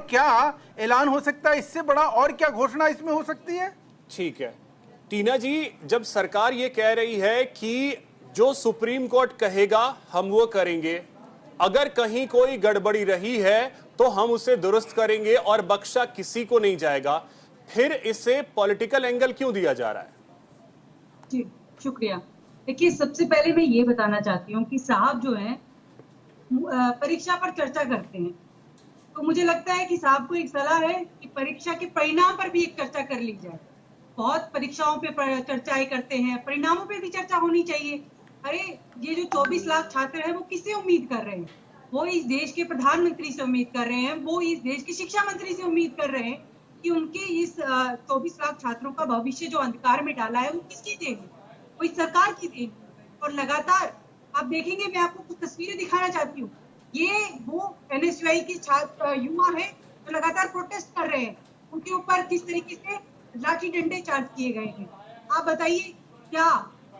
क्या ऐलान हो सकता है इससे बड़ा, और क्या घोषणा इसमें हो सकती है? ठीक है टीना जी, जब सरकार ये कह रही है कि जो सुप्रीम कोर्ट कहेगा हम वो करेंगे, अगर कहीं कोई गड़बड़ी रही है तो हम उसे दुरुस्त करेंगे और बख्शा किसी को नहीं जाएगा, फिर इसे पॉलिटिकल एंगल क्यों दिया जा रहा है? जी शुक्रिया। देखिए, सबसे पहले मैं ये बताना चाहती हूँ कि साहब जो है परीक्षा पर चर्चा करते हैं, तो मुझे लगता है कि साहब को एक सलाह है कि परीक्षा के परिणाम पर भी एक चर्चा कर ली जाए। बहुत परीक्षाओं पे चर्चाएं करते हैं, परिणामों पे भी चर्चा होनी चाहिए। अरे ये जो 24 लाख छात्र हैं वो किससे उम्मीद कर रहे हैं? वो इस देश के प्रधानमंत्री से उम्मीद कर रहे हैं, वो इस देश के शिक्षा मंत्री से उम्मीद कर रहे हैं कि उनके इस 24 लाख छात्रों का भविष्य जो अंधकार में डाला है वो किसकी देन है? वो इस सरकार की देन है। और लगातार आप देखेंगे, मैं आपको कुछ तस्वीरें दिखाना चाहती हूँ। ये वो एनएसयूआई के छात्र युवा है जो लगातार प्रोटेस्ट कर रहे हैं, उनके ऊपर किस तरीके से लाठी डंडे चार्ज किए गए हैं। आप बताइए, क्या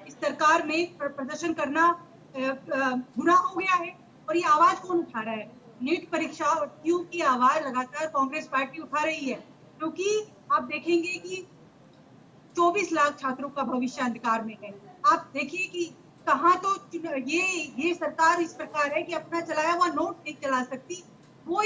इस सरकार में प्रदर्शन करना गुनाह हो गया है? और ये आवाज कौन उठा रहा है? नीट परीक्षा और क्यू की आवाज लगातार कांग्रेस पार्टी उठा रही है, क्योंकि आप देखेंगे कि 24 लाख छात्रों का भविष्य अंधकार में है। आप देखिए कि कहाँ तो ये सरकार इस प्रकार है कि अपना चलाया हुआ नोट नहीं चला सकती। वो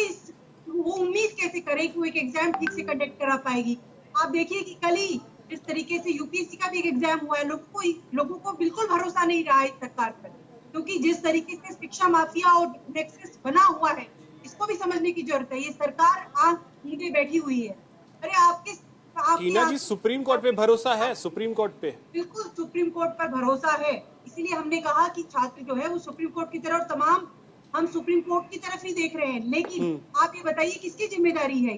उम्मीद कैसे करे कि वो एक एग्जाम ठीक से कंडक्ट करा पाएगी? आप देखिए कि कल ही जिस तरीके से यूपीएससी का भी एक एग्जाम हुआ है, लोगों को बिल्कुल भरोसा नहीं रहा है इस सरकार पर, क्योंकि जिस तरीके से शिक्षा माफिया और नेक्सस बना हुआ है, इसको भी समझने की जरूरत है। ये सरकार आंख मूंदे बैठी हुई है। अरे टीना जी, सुप्रीम कोर्ट पे भरोसा है? सुप्रीम कोर्ट पे बिल्कुल सुप्रीम कोर्ट पर भरोसा है, इसीलिए हमने कहा कि छात्र जो है वो सुप्रीम कोर्ट की तरफ, तमाम हम सुप्रीम कोर्ट की तरफ ही देख रहे हैं। लेकिन आप ये बताइए किसकी जिम्मेदारी है?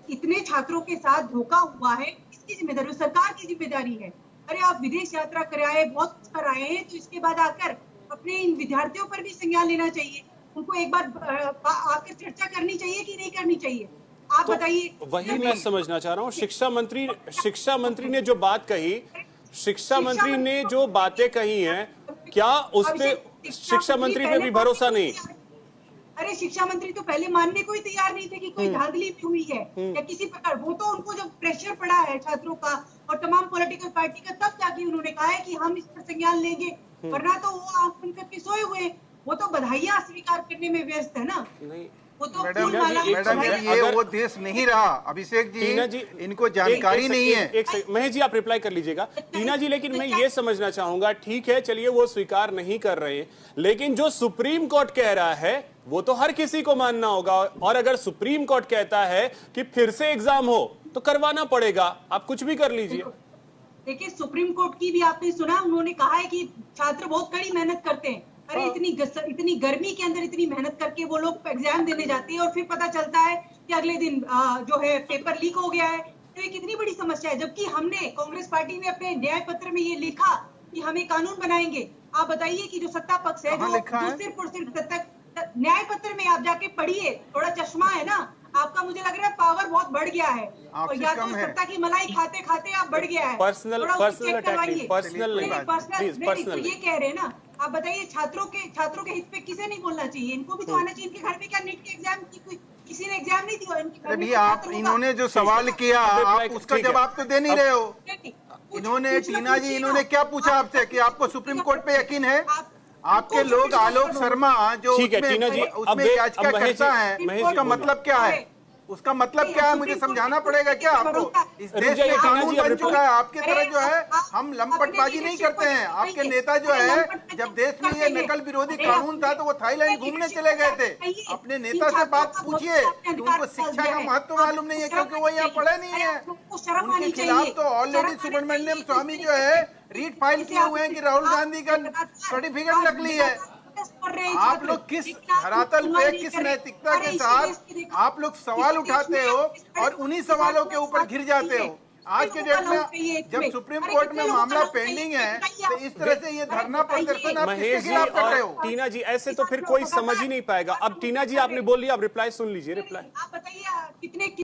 इतने छात्रों के साथ धोखा हुआ है, किसकी जिम्मेदारी? सरकार की जिम्मेदारी है। अरे आप विदेश यात्रा कराए, बहुत कुछ कराए हैं, तो इसके बाद आकर अपने इन विद्यार्थियों पर भी संज्ञान लेना चाहिए। उनको एक बार आकर चर्चा करनी चाहिए कि नहीं करनी चाहिए? आप तो बताइए। वही मैं समझना चाह रहा हूँ। शिक्षा मंत्री ने जो बात कही, शिक्षा मंत्री ने जो बातें कही हैं, क्या उस पे शिक्षा मंत्री पे भी भरोसा नहीं? अरे शिक्षा मंत्री तो पहले मानने को ही तैयार नहीं थे कि कोई धांधली भी हुई है या किसी प्रकार। वो तो उनको जब प्रेशर पड़ा है छात्रों का और तमाम पॉलिटिकल पार्टी का, तब जाके उन्होंने कहा है कि हम इस पर संज्ञान लेंगे, वरना तो वो आंख बंद करके सोए हुए। वो तो बधाइयां स्वीकार करने में व्यस्त है ना। नहीं वो तो मैडम जी, ये वो देश नहीं रहा। अभिषेक जी, इनको जानकारी नहीं है। एक महेश जी, आप रिप्लाई कर लीजिएगा। टीना जी, लेकिन मैं ये समझना चाहूंगा, ठीक है चलिए वो स्वीकार नहीं कर रहे हैं, लेकिन जो सुप्रीम कोर्ट कह रहा है वो तो हर किसी को मानना होगा। और अगर सुप्रीम कोर्ट कहता है कि फिर से एग्जाम हो तो करवाना पड़ेगा, आप कुछ भी कर लीजिए। देखिए, सुप्रीम कोर्ट की भी आपने सुना, उन्होंने कहा है कि छात्र बहुत कड़ी मेहनत करते हैं। अरे इतनी गर्मी के अंदर इतनी मेहनत करके वो लोग एग्जाम देने जाते हैं और फिर पता चलता है कि अगले दिन जो है पेपर लीक हो गया है। तो ये कितनी बड़ी समस्या है। जबकि हमने, कांग्रेस पार्टी ने अपने न्याय पत्र में ये लिखा कि हम एक कानून बनाएंगे। आप बताइए कि जो सत्ता पक्ष है, जो सिर्फ और सिर्फ न्याय पत्र में आप जाके पढ़िए, थोड़ा चश्मा है ना आपका, मुझे लग रहा है पावर बहुत बढ़ गया है, और या तो सत्ता की मलाई खाते खाते आप बढ़ गया है। पर्सनल ये कह रहे हैं ना। आप बताइए, छात्रों के हित पे किसे नहीं बोलना चाहिए? इनको भी तो आना चाहिए। इनके घर में क्या नीट के एग्जाम की किसी ने एग्जाम नहीं दिया? आप इन्होंने जो सवाल किया, आप उसका जवाब तो दे नहीं रहे हो। इन्होंने, टीना जी, इन्होंने क्या पूछा आपसे कि आपको सुप्रीम कोर्ट पे यकीन है? आपके लोग आलोक शर्मा जो उसमें याचिका करता है, उसका मतलब क्या है? उसका मतलब क्या है? मुझे समझाना पड़ेगा क्या आपको? इस देश में कानून बन चुका है। आपकी तरह जो है हम लंपटबाजी नहीं करते हैं। आपके नेता जो है, जब देश में ये नकल विरोधी कानून था तो वो थाईलैंड घूमने चले गए थे। अपने नेता से बात पूछिए कि उनको शिक्षा का महत्व मालूम नहीं है, क्योंकि वो यहाँ पढ़े नहीं है। उनके खिलाफ तो ऑलरेडी सुब्रमण्यम स्वामी जो है रीट फाइल किए हुए हैं कि राहुल गांधी का सर्टिफिकेट नकली है। आप लोग किस धरातल पे, किस नैतिकता के साथ आप लोग सवाल उठाते हो और उन्हीं सवालों के ऊपर घिर जाते हो? आज के डेट में जब सुप्रीम कोर्ट में मामला पेंडिंग है, तो इस तरह से ये धरना प्रदर्शन आप किसके खिलाफ कर रहे हो? टीना जी, ऐसे तो फिर कोई समझ ही नहीं पाएगा। अब टीना जी, आपने बोल लिया, अब रिप्लाई सुन लीजिए। रिप्लाई आप बताइए, कितने